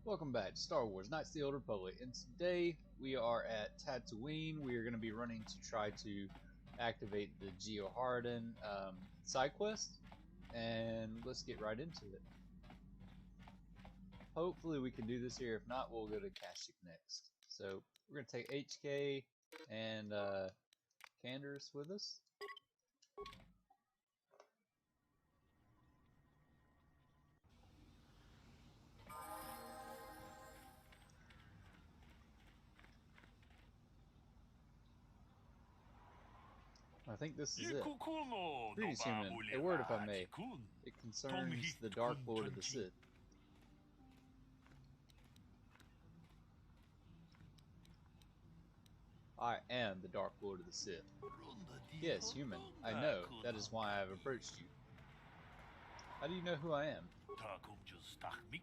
Welcome back to Star Wars Knights of the Old Republic, and today we are at Tatooine. We are going to be running to try to activate the Genoharadan side quest, and let's get right into it. Hopefully we can do this here. If not, we'll go to Kashyyyk next. So we're going to take HK and Candace with us. I think this is it. Greetings, human. A word, if I may. It concerns the Dark Lord of the Sith. I am the Dark Lord of the Sith. Yes, human. I know. That is why I have approached you. How do you know who I am?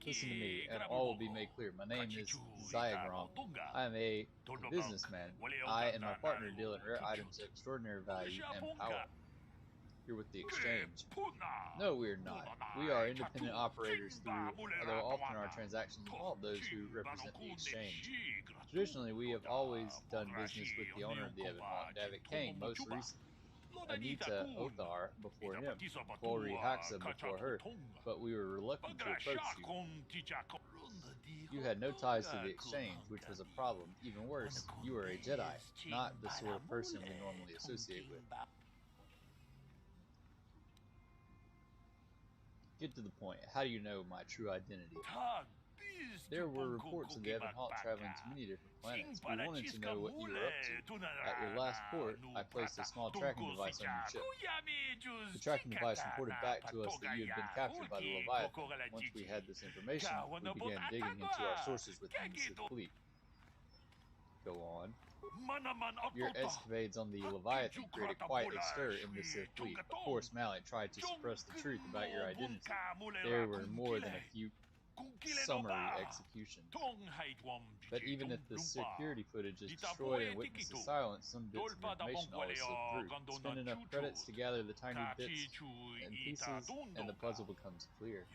Listen to me, and all will be made clear. My name is Zyagrom. I am a businessman. I and my partner deal in rare items of extraordinary value and power. You're with the exchange. No, we are not. We are independent operators through, although often our transactions involve those who represent the exchange. Traditionally, we have always done business with the owner of the Evan David Kane, most recently. Anita Othar before him, Glory Haxa before her, but we were reluctant to approach you. You had no ties to the exchange, which was a problem. Even worse, you were a Jedi, not the sort of person we normally associate with. Get to the point. How do you know my true identity? There were reports of the Evan Hawk traveling to many different planets. We wanted to know what you were up to. At your last port, I placed a small tracking device on your ship. The tracking device reported back to us that you had been captured by the Leviathan. Once we had this information, we began digging into our sources within the Sith fleet. Go on. Your escapades on the Leviathan created quite a stir in the Sith fleet. Of course, Malak tried to suppress the truth about your identity. There were more than a few summary executions. But even if the security footage is destroyed and witnesses silenced, some bits of information always slip through. Spend enough credits to gather the tiny bits and pieces, and the puzzle becomes clear.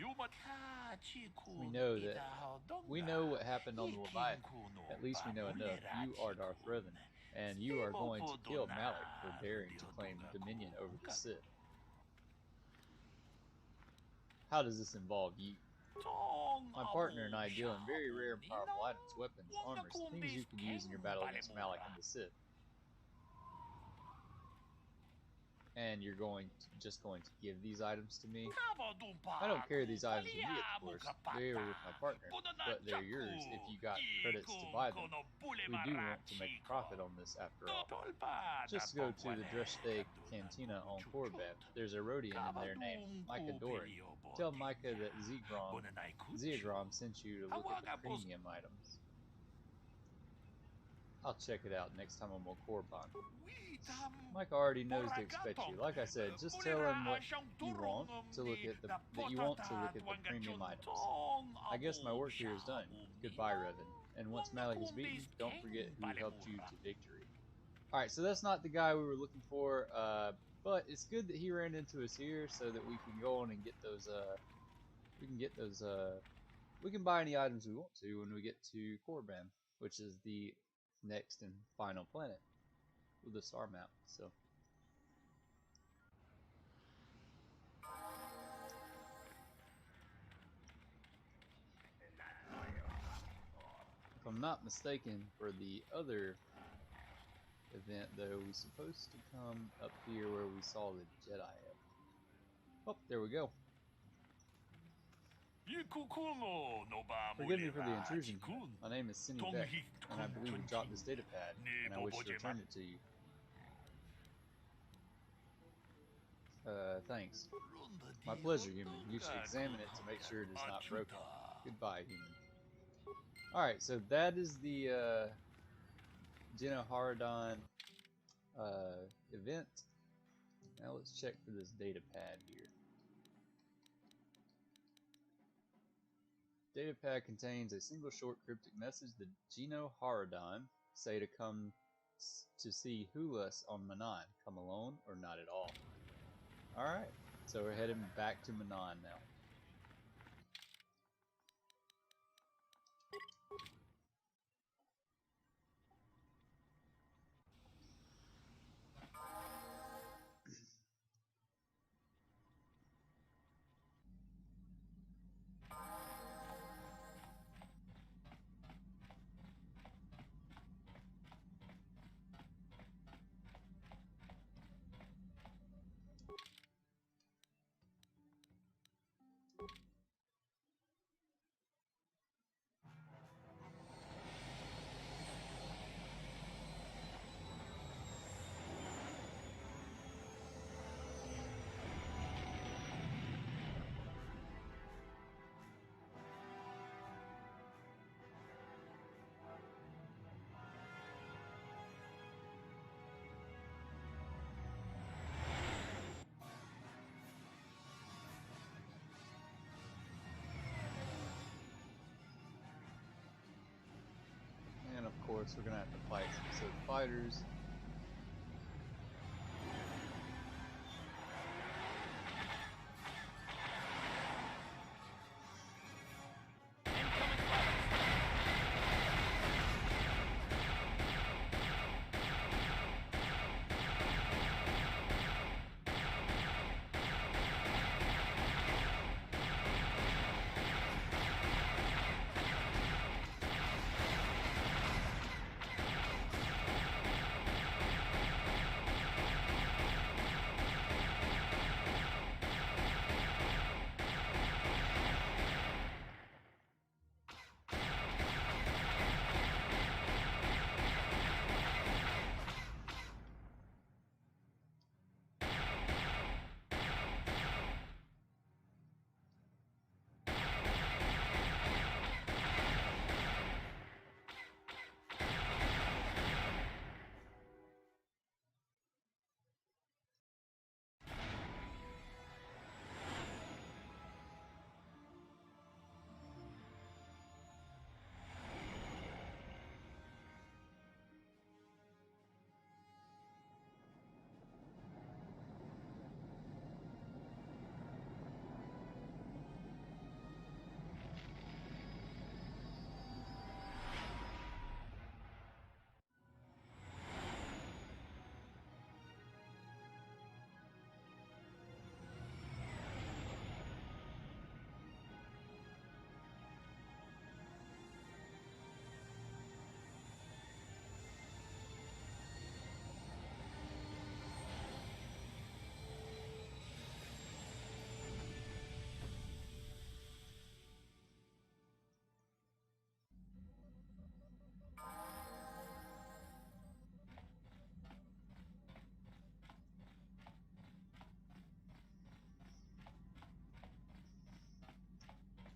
We know what happened on the Leviathan. At least we know enough. You are Darth Revan, and you are going to kill Malak for daring to claim dominion over the Sith. How does this involve you? My partner and I deal in very rare and powerful items, weapons, armors, things you can use in your battle against Malak and the Sith. And you're just going to give these items to me? I don't carry these items with me, of course. They are with my partner, but they're yours if you got credits to buy them. We do want to make a profit on this after all. Just go to the Dreshte Cantina on Korban. There's a Rodian in there named Micah Doran. Tell Micah that Ziagrom sent you to look at the premium items. I'll check it out next time I'm on Korban. Mike already knows to expect you. Like I said, just tell him what you want to look at the premium items. I guess my work here is done. Goodbye, Revan. And once Malak is beaten, don't forget who helped you to victory. Alright, so that's not the guy we were looking for, but it's good that he ran into us here so that we can go on and get those, we can buy any items we want to when we get to Korban, which is the next and final planet with the star map. So if I'm not mistaken, for the other event though, we're supposed to come up here where we saw the Jedi at. Oh, there we go. Forgive me for the intrusion. My name is Cindy Beck, and I believe you dropped this data pad, and I wish to return it to you. Thanks. My pleasure, human. You should examine it to make sure it is not broken. Goodbye, human. Alright, so that is the Genoharadan event. Now let's check for this data pad here. Data pad contains a single short cryptic message. The Genoharadan say to come to see Hulas on Manaan. Come alone or not at all. Alright, so we're heading back to Manaan now. course, we're gonna have to fight some Sith fighters.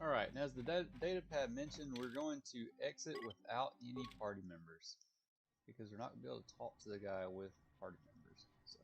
Alright, and as the data pad mentioned, we're going to exit without any party members, because we're not going to be able to talk to the guy with party members. So.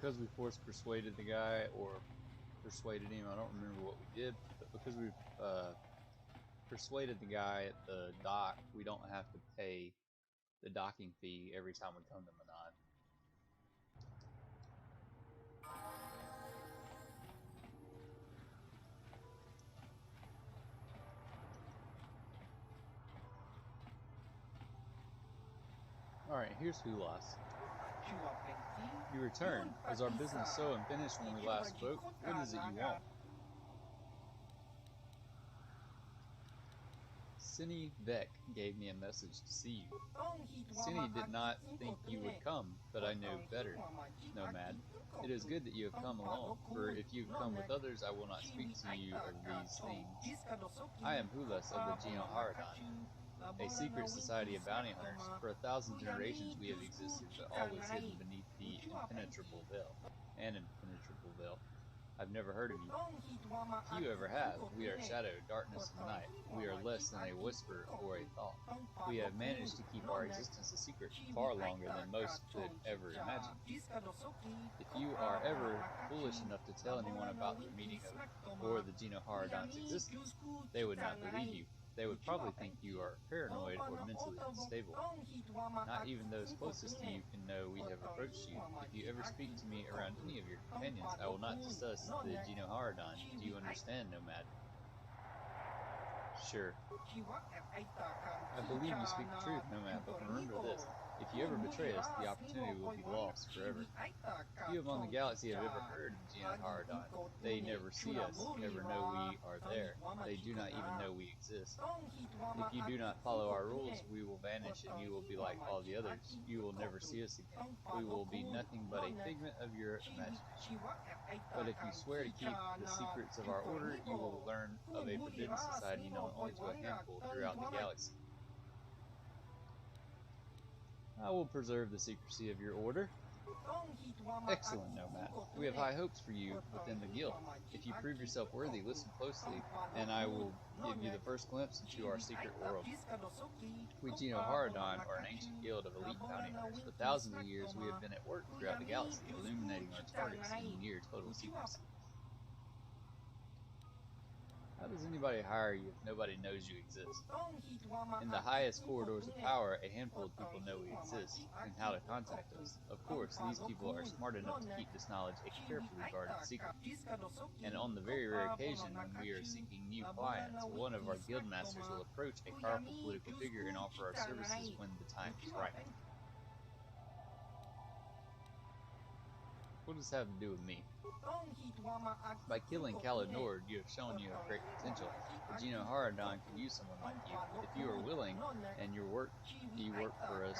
Because we force persuaded the guy, or persuaded him, I don't remember what we did, but because we persuaded the guy at the dock, we don't have to pay the docking fee every time we come to Manaan. Alright, here's Hulas. You return. Is our business so unfinished when we last spoke? What is it you want? Cine Vec gave me a message to see you. Cine did not think you would come, but I know better, Nomad. It is good that you have come alone, for if you have come with others, I will not speak to you of these things. I am Hulas of the Genoharadan, a secret society of bounty hunters. For 1,000 generations we have existed, but always hidden beneath the impenetrable veil. I've never heard of you. Few ever have. We are shadow, darkness, and night. We are less than a whisper or a thought. We have managed to keep our existence a secret far longer than most could ever imagine. If you are ever foolish enough to tell anyone about the meeting of or the Genoharadan's existence, they would not believe you. They would probably think you are paranoid or mentally unstable. Not even those closest to you can know we have approached you. If you ever speak to me around any of your companions, I will not discuss the Genoharadan. Do you understand, Nomad? Sure. I believe you speak the truth, Nomad, but remember this. If you ever betray us, the opportunity will be lost forever. Few among the galaxy have ever heard of Genoharadan. They never see us, never know we are there. They do not even know we exist. If you do not follow our rules, we will vanish and you will be like all the others. You will never see us again. We will be nothing but a figment of your imagination. But if you swear to keep the secrets of our order, you will learn of a forbidden society known only to a handful throughout the galaxy. I will preserve the secrecy of your order. Excellent, Nomad. We have high hopes for you within the guild. If you prove yourself worthy, listen closely, and I will give you the first glimpse into our secret world. We Genoharadan are an ancient guild of elite bounty hunters. For thousands of years, we have been at work throughout the galaxy, illuminating our targets in near total secrecy. How does anybody hire you if nobody knows you exist? In the highest corridors of power, a handful of people know we exist and how to contact us. Of course, these people are smart enough to keep this knowledge a carefully guarded secret. And on the very rare occasion when we are seeking new clients, one of our guild masters will approach a powerful political figure and offer our services when the time is right. What does this have to do with me? By killing KOTOR, you have shown you have great potential. The Genoharadan could use someone like you. If you are willing, and your work for us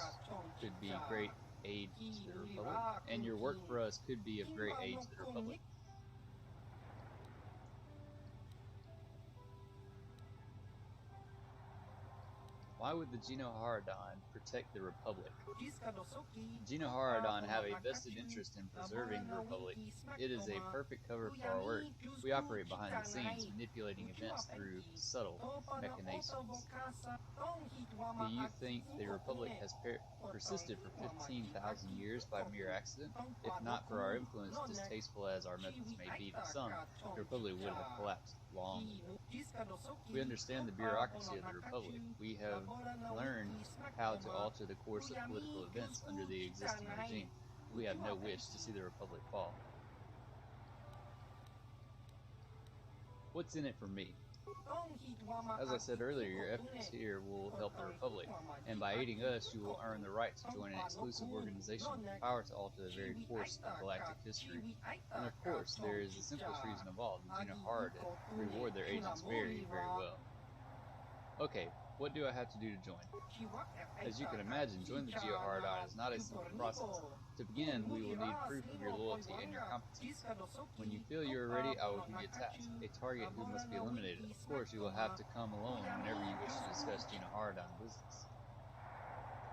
could be great aid to the Republic. And your work for us could be of great aid to the Republic. Why would the Genoharadan protect the Republic? Genoharadan have a vested interest in preserving the Republic. It is a perfect cover for our work. We operate behind the scenes, manipulating events through subtle machinations. Do you think the Republic has persisted for 15,000 years by mere accident? If not for our influence, distasteful as our methods may be to some, the Republic would have collapsed long ago. We understand the bureaucracy of the Republic. We have learned how to alter the course of political events under the existing regime. We have no wish to see the Republic fall. What's in it for me? As I said earlier, your efforts here will help the Republic, and by aiding us, you will earn the right to join an exclusive organization with the power to alter the very course of galactic history. And of course, there is the simplest reason of all: the Genoharadan reward their agents very, very well. Okay, what do I have to do to join? As you can imagine, joining the Genoharadan is not a simple process. To begin, we will need proof of your loyalty and your competence. When you feel you are ready, I will give you a task, a target who must be eliminated. Of course, you will have to come alone whenever you wish to discuss Genoharadan business.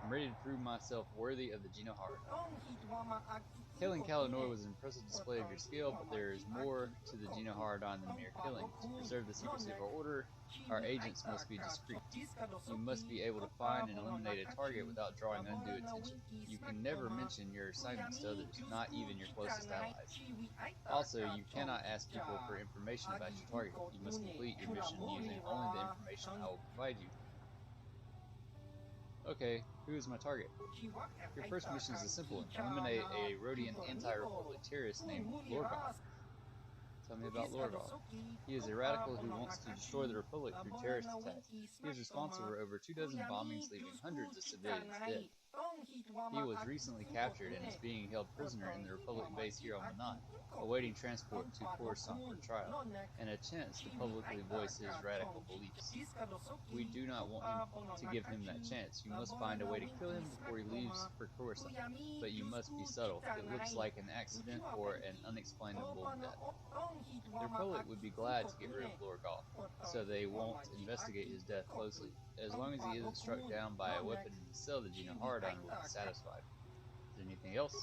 I'm ready to prove myself worthy of the Genoharadan. Killing KOTOR was an impressive display of your skill, but there is more to the Genoharadan than mere killing. To preserve the secrecy of our order, our agents must be discreet. You must be able to find and eliminate a target without drawing undue attention. You can never mention your assignments to others, not even your closest allies. Also, you cannot ask people for information about your target. You must complete your mission using only the information I will provide you. Okay, who is my target? Your first mission is a simple one. Eliminate a Rhodian anti-Republic terrorist named Lorgal. Tell me about Lorgal. He is a radical who wants to destroy the Republic through terrorist attacks. He is responsible for over 24 bombings, leaving hundreds of civilians dead. He was recently captured and is being held prisoner in the Republic base here on Manaan, awaiting transport to Coruscant for trial, and a chance to publicly voice his radical beliefs. We do not want to give him that chance. You must find a way to kill him before he leaves for Coruscant, but you must be subtle. It looks like an accident or an unexplainable death. The Republic would be glad to get rid of Lorgal, so they won't investigate his death closely. As long as he isn't struck down by a weapon in his cell, the Genoharadan will be satisfied. Is there anything else?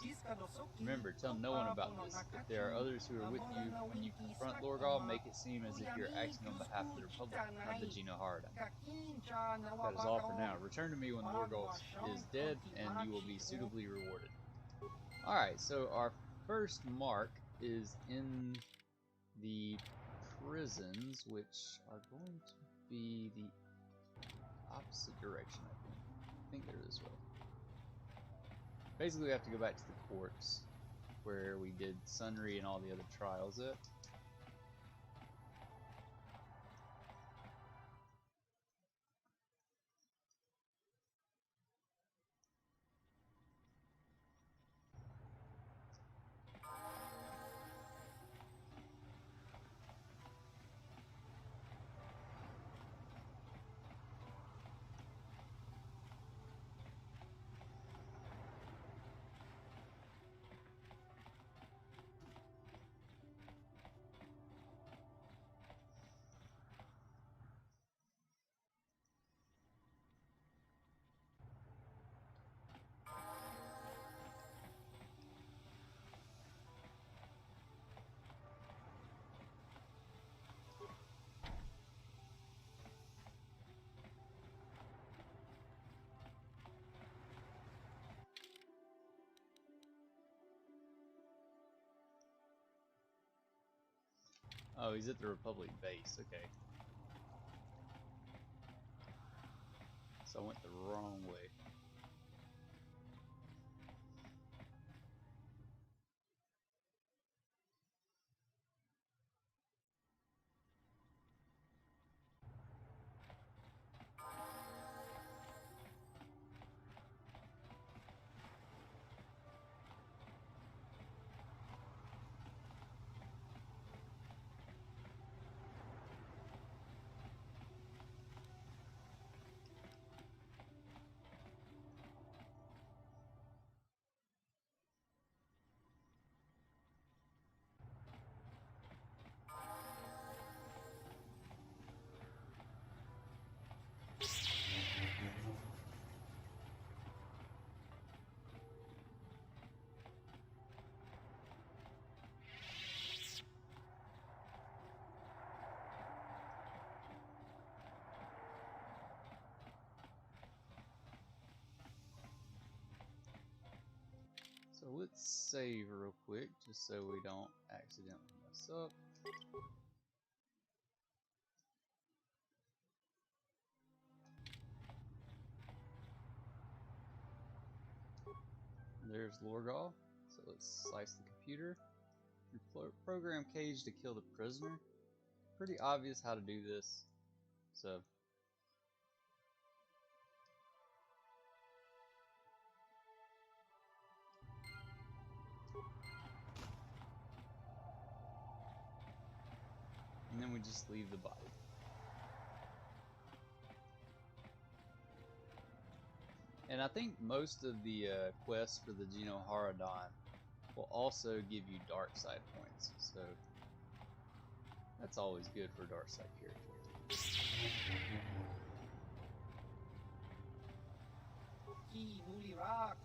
Remember, tell no one about this. If there are others who are with you when you confront Lorgal, make it seem as if you're acting on behalf of the Republic, not the Genoharadan. That is all for now. Return to me when Lorgal is dead, and you will be suitably rewarded. Alright, so our first mark is in the prisons, which are going to be the opposite direction, I think. I think they're this way. Basically, we have to go back to the courts, where we did Sunry and all the other trials at. Oh, he's at the Republic base. Okay. So I went the wrong way. So let's save real quick, just so we don't accidentally mess up. There's Lorgal. So let's slice the computer. Program Cage to kill the prisoner. Pretty obvious how to do this. So and then we just leave the body. And I think most of the quests for the Genoharadan will also give you dark side points, so that's always good for a dark side character.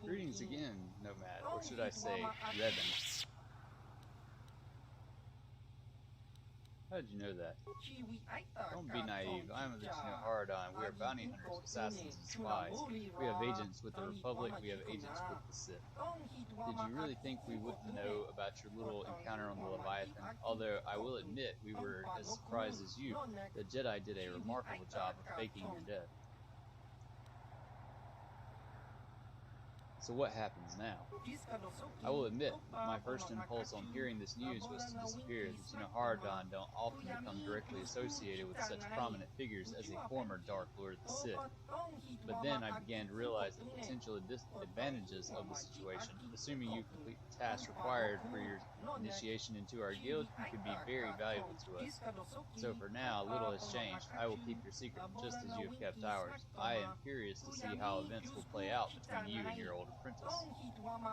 Greetings again, Nomad, or should I say, Revan. How did you know that? Don't be naive. I am of the Genoharadan. We are bounty hunters, assassins, and spies. We have agents with the Republic. We have agents with the Sith. Did you really think we wouldn't know about your little encounter on the Leviathan? Although I will admit we were as surprised as you. The Jedi did a remarkable job of faking your death. So what happens now? I will admit, my first impulse on hearing this news was to disappear. The Genoharadan don't often become directly associated with such prominent figures as a former Dark Lord of the Sith. But then I began to realize the potential advantages of the situation. Assuming you complete the task required for your initiation into our guild, you could be very valuable to us. So for now, little has changed. I will keep your secret, just as you have kept ours. I am curious to see how events will play out between you and your old apprentice.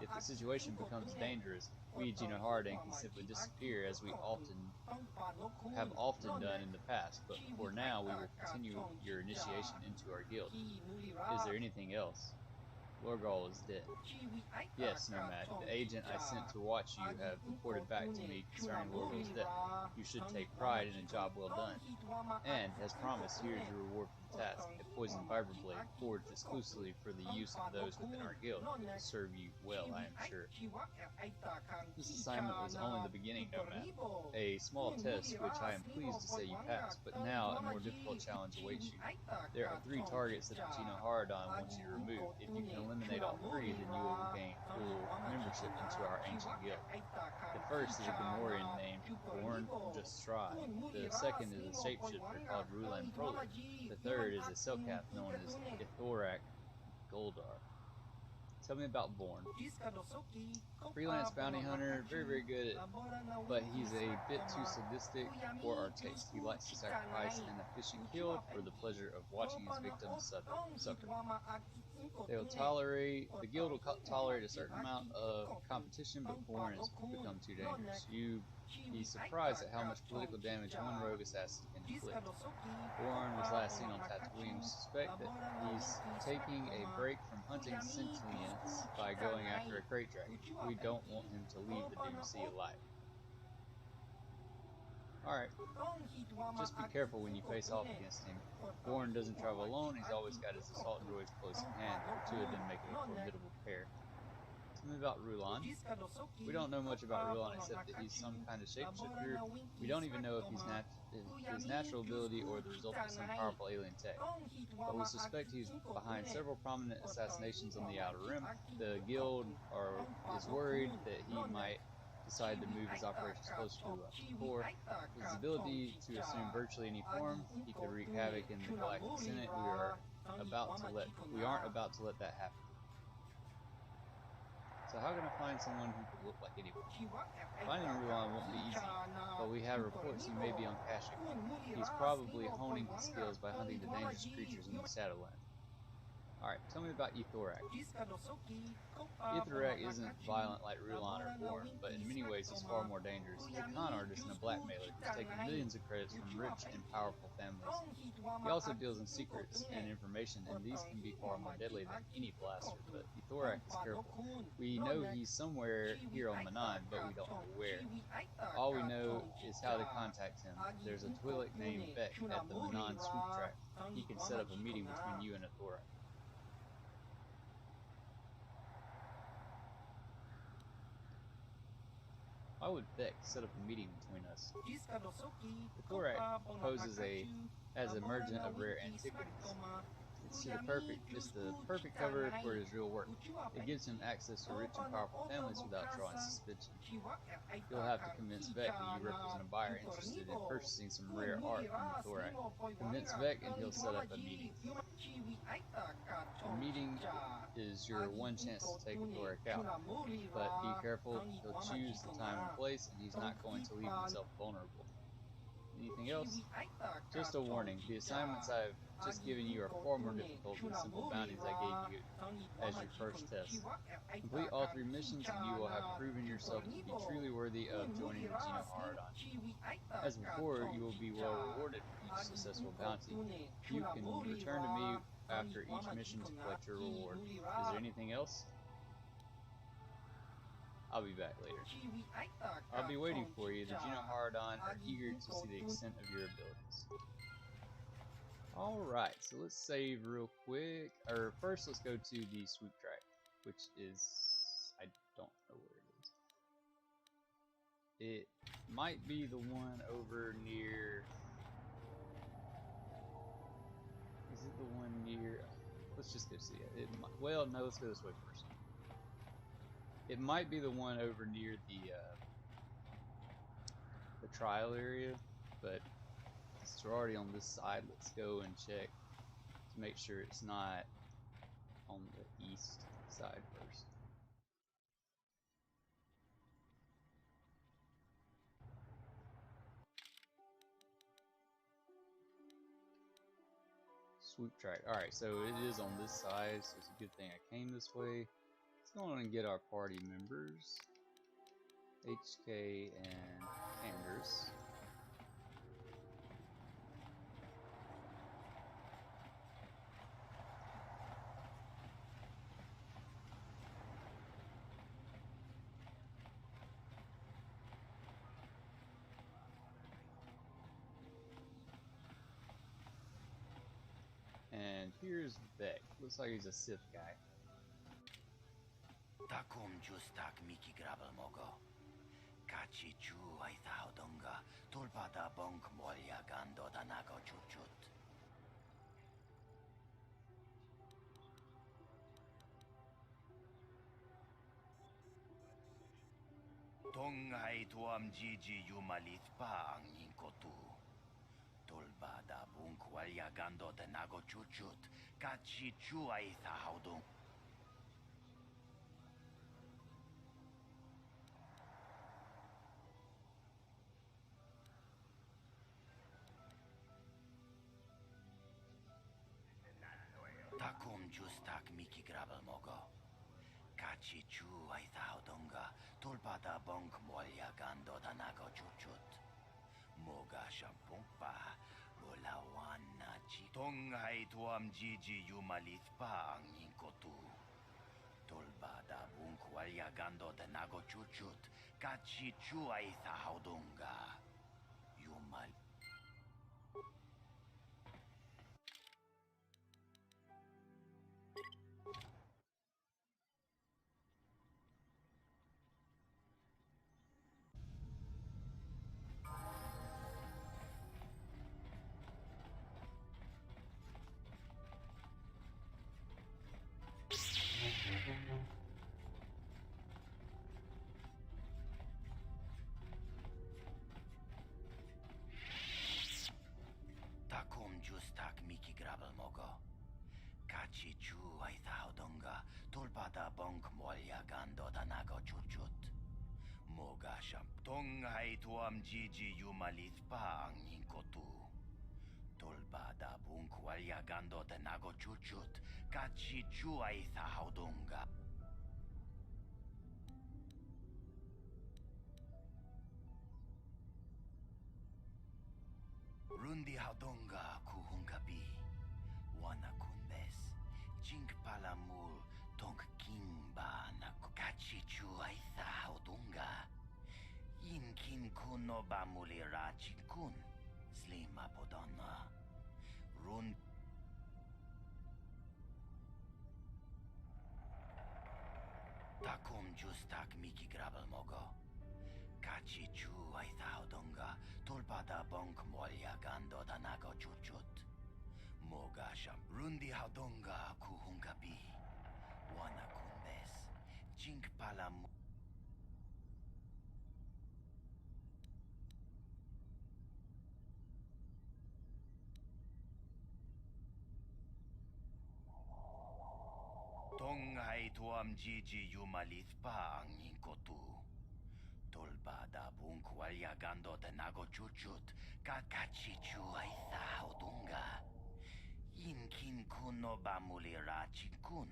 If the situation becomes dangerous, we Genoharadan can simply disappear as we have often done in the past, but for now we will continue your initiation into our guild. Is there anything else? Lorgal is dead. Yes, Nomad. The agent I sent to watch you have reported back to me concerning Lorgal's death. You should take pride in a job well done. And, as promised, here is your reward for the task. A poisoned viper blade, forged exclusively for the use of those within our guild. It will serve you well, I am sure. This assignment was only the beginning, Nomad. A small test, which I am pleased to say you passed, but now a more difficult challenge awaits you. There are 3 targets that the Genoharadan wants you to remove. If you can eliminate all 3, then you will gain full membership into our ancient guild. The first is a Gamorrean named Born Justrai. The second is a shapeshifter called Rulan Proli. The third is a Selkath known as Ithorak Goldar. Tell me about Born. Freelance bounty hunter, very good, but he's a bit too sadistic for our taste. He likes to sacrifice an efficient kill for the pleasure of watching his victims suffer. The guild will tolerate a certain amount of competition, but Born has become too dangerous. You'd be surprised at how much political damage one rogue assassin can inflict. Born was last seen on Tatooine. We suspect that he's taking a break from hunting sentients by going after a crate dragon. We don't want him to leave the Dune Sea alive. Alright, just be careful when you face off against him. Born doesn't travel alone, he's always got his assault droids close at hand. The 2 of them make a formidable pair. Tell me about Rulon. We don't know much about Rulon except that he's some kind of shapeshifter. We don't even know if he's his natural ability or the result of some powerful alien tech. But we suspect he's behind several prominent assassinations on the Outer Rim. The Guild is worried that he might decide to move his operations closer to KOTOR. His ability to assume virtually any form, he could wreak havoc in the Galactic Senate. We aren't about to let that happen. So how can I find someone who could look like anyone? Finding Rulon won't be easy, but we have reports he may be on Kashyyyk. He's probably honing his skills by hunting the dangerous creatures in the Shadowland. Alright, tell me about Ethorak. Ethorak isn't violent like Rulon or Gorn, but in many ways he's far more dangerous. A con artist and a blackmailer who's taken millions of credits from rich and powerful families. He also deals in secrets and information, and these can be far more deadly than any blaster, but Ethorak is careful. We know he's somewhere here on Manaan, but we don't know where. All we know is how to contact him. There's a Twi'lek named Beck at the Manaan swoop track. He can set up a meeting between you and Ethorak. Why would Beck set up a meeting between us? Ethorak poses as a merchant of rare antiquities. It's the perfect cover for his real work. It gives him access to rich and powerful families without drawing suspicion. You'll have to convince Beck that you represent a buyer interested in purchasing some rare art from Ethorak. Convince Beck and he'll set up a meeting. A meeting is your one chance to take Ethorak out. But be careful, he'll choose the time and place, and he's not going to leave himself vulnerable. Anything else? Just a warning, the assignments I've just given you are far more difficult than the simple bounties I gave you as your first test. Complete all 3 missions and you will have proven yourself to be truly worthy of joining the Genoharadan. As before, you will be well rewarded for each successful bounty. You can return to me after each mission to collect your reward. Is there anything else? I'll be back later. I'll be waiting for you. The Genoharadan are eager to see the extent of your abilities. Alright, so let's save real quick. Or first, let's go to the swoop track, which is... I don't know where it is. It might be the one over near... Is it the one near... Let's just go see it. Well, no, let's go this way first. It might be the one over near the trial area, but since we're already on this side, let's go and check to make sure it's not on the east side first. Swoop track. Alright, so it is on this side, so it's a good thing I came this way. Let's go on and get our party members. HK and Anders. And here's Beck. Looks like he's a Sith guy. Takum justak miki grabel mogo. Kachi chu ay donga. Tulpada bonk molya gando danago chuchut. Tongai tuam jiji yumalit pa ang inkotu. Tulbada bunk walya gando danago chuchut. Kachi chu ay dong. Takum justak miki grabel mogo. Kachi chu ay donga. Tulpada bonk molya gando danago chuchut. Moga shampumpa. Bolawan na chi. Tongai tuam jiji yumalit pa ang inkotu. Tulbada bunk walya gando danago chuchut. Kachi chu ay donga. Yumal. Tonghai tuam Gigi yumalit pa ang inkotu. Tolbada bunkwalya gando de nago chuchut. Kachi chuay sa haudunga. Rundi haudunga kuhungabi. Wana kunbes. Jink palamul tong kimba na kachi chuay sa haudunga. Inkin kuno bamulira chinkun. Slima podonna. Run. Takum justak miki grabel mogo. Kachi chu ay thaudonga. Tulpada bonk molya gando danago chuchut. Moga sham. Rundi haudonga kuhungabi. Wana kunbes. Jink palam. Tonghai tuam Gigi yumalit pa ang inkotu. Tolbada bunkwalya gando de nago chuchut. Kakachi chuay sa haudunga. Inkin kuno bamulira chinkun.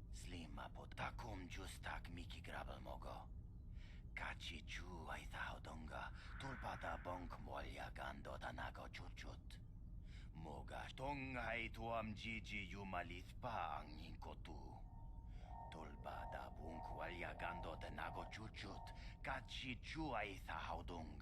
Slima potakum justak miki grabel mogo. Kachi chuay sa haudunga. Tolbada bonk molya gando da nago chuchut. Moga Tonghai tuam Gigi yumalit pa ang inkotu. Tolbada bunkwalya gando de nago chuchut. Kachi chuay sa haudung.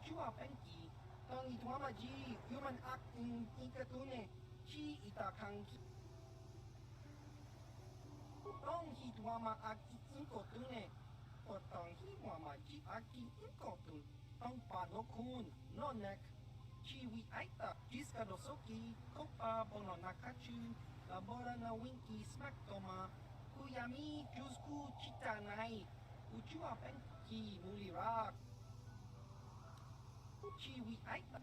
Chua penki, tang ituama ji human act in ikatune, chi itakang Tong hituama aki inkotune. Potong hiwama ji aki inkotun. Tong panokun nonek. Chiwi aita jiskadosoki kopa bono nakachu. Labora na winki smaktoma. Kuyami jusku chitanai. Uchua penki mulirak. Chiwi aita.